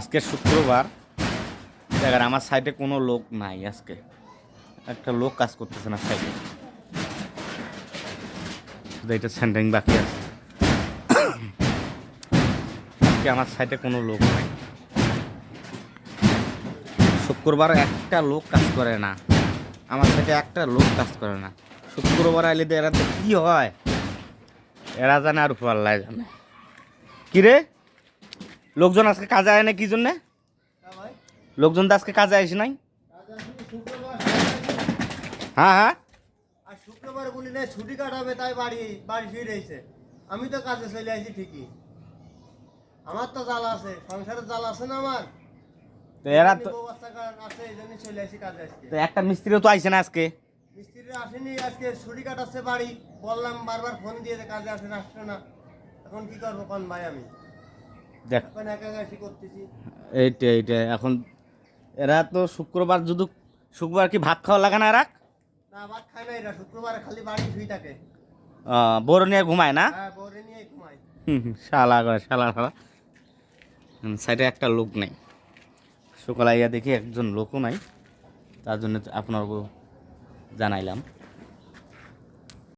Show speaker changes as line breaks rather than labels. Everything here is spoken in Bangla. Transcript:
আজকে শুক্রবার দেখেন আমার সাইডে কোনো লোক নাই। আজকে একটা লোক কাজ করতেছে না সাইডে, শুধু এটা সেন্টারিং বাকি আছে। আজকে আমার সাইডে কোনো লোক নাই। শুক্রবার একটা লোক কাজ করে না, আমার সাইডে একটা লোক কাজ করে না। শুক্রবার আইলে তো এরা তো কী হয় এরা জানে, আর উপর আল্লাহ জানে। কিরে লোকজন আজকে কাজে আয় না কি জন্যে? লোকজন তো আজকে কাজে আসে নাই। হ্যাঁ হ্যাঁ,
আর শুক্রবার বলি না ছুটি কাটাবে, তাই বাড়ি বাড়ি ফিরেছে। আমি তো কাজে চলে আসি ঠিকই, আমার তো জ্বালা আছে, সংসারের জ্বালা আছে না আমার।
তো এরা তো
বউ বাচ্চা আছে, এই জন্য চলে আসি কাজে আজকে।
তো একটা মিস্ত্রিও তো আইসে না আজকে।
মিস্ত্রিরা আসেনি আজকে, ছুটি কাটাচ্ছে বাড়ি। বললাম বারবার ফোন দিয়ে যে কাজে আসে, আসছে না। এখন কি করবো কোন ভাই? আমি
দেখ
এখন একা একা কি করতেছি।
এইটা এখন এরা তো শুক্রবার যদি শুক্রবার কি ভাত খাওয়া লাগে না এরা?
না, ভাত খায় না এরা, শুক্রবার খালি বাড়ি শুই থাকে।
বড় নিয়ে ঘুমায় না।
হ্যাঁ, বউরে নিয়ে ঘুমাই।
শালা করে শালা শালা। সাইডে একটা লোক নেই। সকালে আইয়া দেখি একজন লোকও নাই, তার জন্য আপনার জানাইলাম।